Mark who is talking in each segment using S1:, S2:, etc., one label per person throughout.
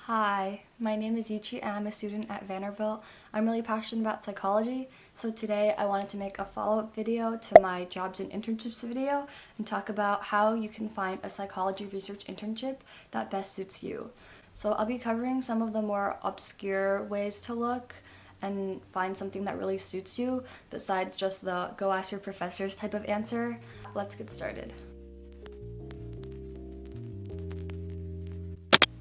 S1: Hi, my name is Ichi and I'm a student at Vanderbilt. I'm really passionate about psychology, so today I wanted to make a follow-up video to my jobs and internships video and talk about how you can find a psychology research internship that best suits you. So I'll be covering some of the more obscure ways to look and find something that really suits you besides just the go ask your professors type of answer. Let's get started.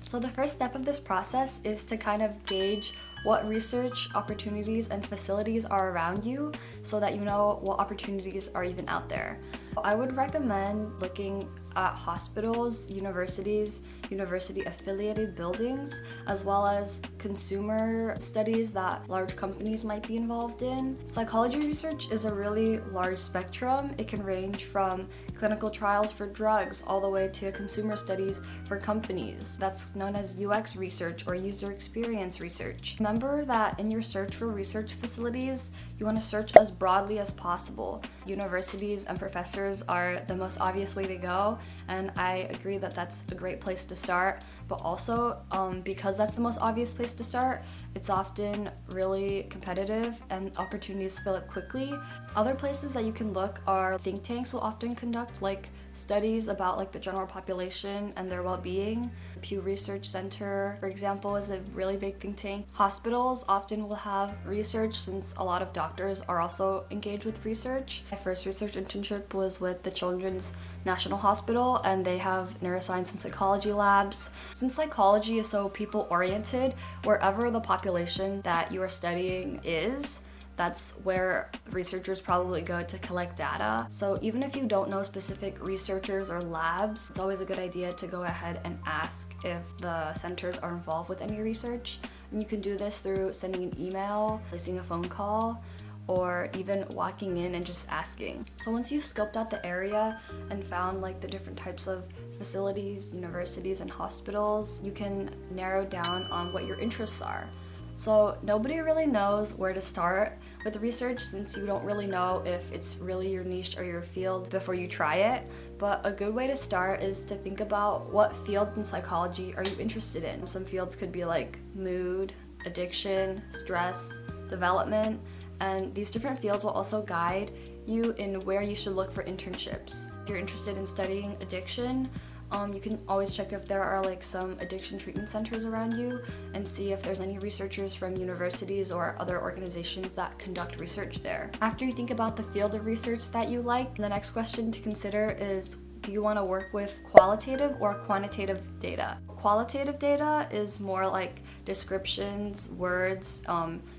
S1: So the first step of this process is to kind of gauge what research opportunities and facilities are around you so that you know what opportunities are even out there. I would recommend looking at hospitals, universities, university affiliated buildings, as well as consumer studies that large companies might be involved in. Psychology research is a really large spectrum. It can range from clinical trials for drugs all the way to consumer studies for companies. That's known as UX research or user experience research. Remember that in your search for research facilities, you want to search as broadly as possible. Universities and professors are the most obvious way to go, and I agree that that's a great place to start, but also because that's the most obvious place to start, it's often really competitive and opportunities fill up quickly. Other places that you can look are think tanks will often conduct like studies about like the general population and their well-being. Pew Research Center, for example, is a really big think tank. Hospitals often will have research since a lot of doctors are also engaged with research. My first research internship was with the Children's National Hospital, and they have neuroscience and psychology labs. Since psychology is so people-oriented, wherever the population that you are studying is, that's where researchers probably go to collect data. So even if you don't know specific researchers or labs, it's always a good idea to go ahead and ask if the centers are involved with any research. And you can do this through sending an email, placing a phone call, or even walking in and just asking. So once you've scoped out the area and found like the different types of facilities, universities, and hospitals, you can narrow down on what your interests are. So nobody really knows where to start with research since you don't really know if it's really your niche or your field before you try it. But a good way to start is to think about what fields in psychology are you interested in. Some fields could be like mood, addiction, stress, development, and these different fields will also guide you in where you should look for internships. If you're interested in studying addiction, you can always check if there are like some addiction treatment centers around you and see if there's any researchers from universities or other organizations that conduct research there. After you think about the field of research that you like, the next question to consider is, do you want to work with qualitative or quantitative data? Qualitative data is more like descriptions, words,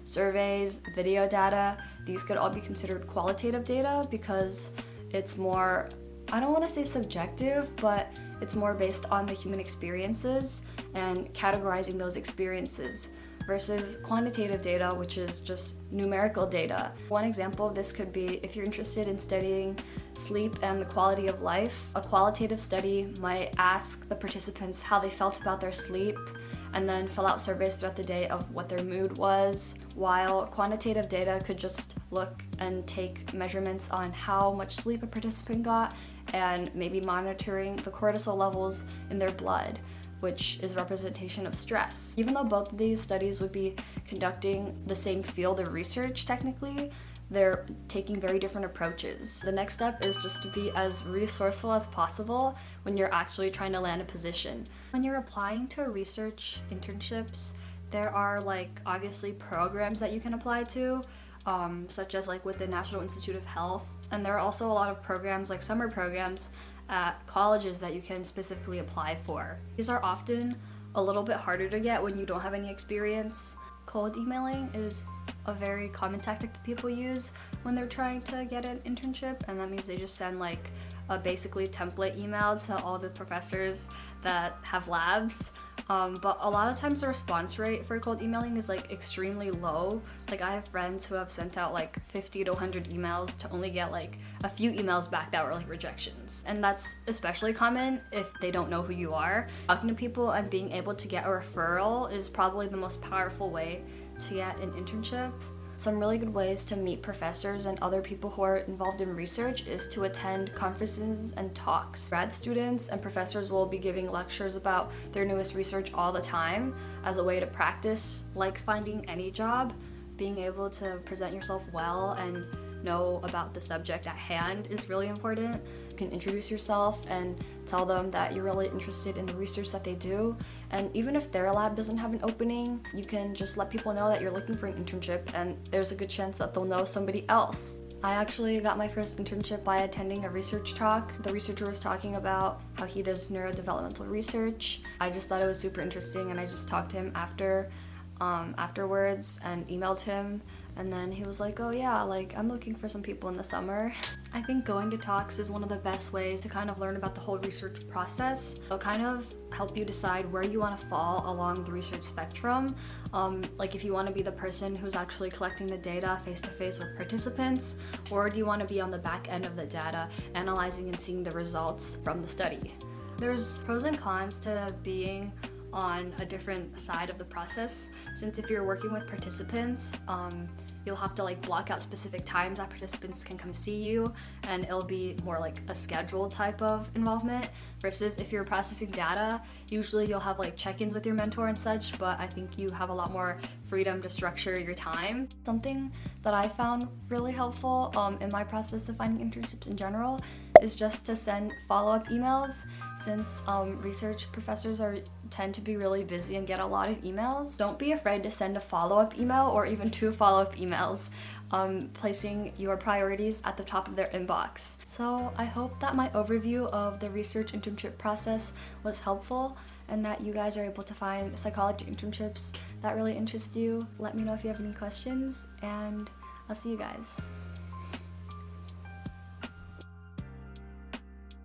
S1: surveys, video data. These could all be considered qualitative data because it's more, I don't want to say subjective, but it's more based on the human experiences and categorizing those experiences versus quantitative data, which is just numerical data. One example of this could be if you're interested in studying sleep and the quality of life. A qualitative study might ask the participants how they felt about their sleep and then fill out surveys throughout the day of what their mood was, while quantitative data could just look and take measurements on how much sleep a participant got and maybe monitoring the cortisol levels in their blood, which is representation of stress. Even though both of these studies would be conducting the same field of research technically, they're taking very different approaches. The next step is just to be as resourceful as possible when you're actually trying to land a position. When you're applying to research internships, there are like obviously programs that you can apply to, such as like with the National Institute of Health. And there are also a lot of programs like summer programs at colleges that you can specifically apply for. These are often a little bit harder to get when you don't have any experience. Cold emailing is a very common tactic that people use when they're trying to get an internship, and that means they just send like a basically template email to all the professors that have labs. But a lot of times the response rate for cold emailing is like extremely low. Like I have friends who have sent out like 50 to 100 emails to only get like a few emails back that were like rejections. And that's especially common if they don't know who you are. Talking to people and being able to get a referral is probably the most powerful way to get an internship. Some really good ways to meet professors and other people who are involved in research is to attend conferences and talks. Grad students and professors will be giving lectures about their newest research all the time as a way to practice. Like finding any job, being able to present yourself well and know about the subject at hand is really important. You can introduce yourself and tell them that you're really interested in the research that they do. And even if their lab doesn't have an opening, you can just let people know that you're looking for an internship, and there's a good chance that they'll know somebody else. I actually got my first internship by attending a research talk. The researcher was talking about how he does neurodevelopmental research. I just thought it was super interesting, and I just talked to him afterwards and emailed him, and then he was like, oh yeah, like I'm looking for some people in the summer. I think going to talks is one of the best ways to kind of learn about the whole research process. It'll kind of help you decide where you want to fall along the research spectrum. Like if you want to be the person who's actually collecting the data face to face with participants, or do you want to be on the back end of the data, analyzing and seeing the results from the study. There's pros and cons to being on a different side of the process, since if you're working with participants, you'll have to like block out specific times that participants can come see you, and it'll be more like a scheduled type of involvement, versus if you're processing data, usually you'll have like check-ins with your mentor and such, but I think you have a lot more freedom to structure your time. Something that I found really helpful in my process of finding internships in general is just to send follow-up emails, since research professors tend to be really busy and get a lot of emails. Don't be afraid to send a follow-up email or even 2 follow-up emails, placing your priorities at the top of their inbox. So I hope that my overview of the research internship process was helpful, and that you guys are able to find psychology internships that really interest you. Let me know if you have any questions, and I'll see you guys.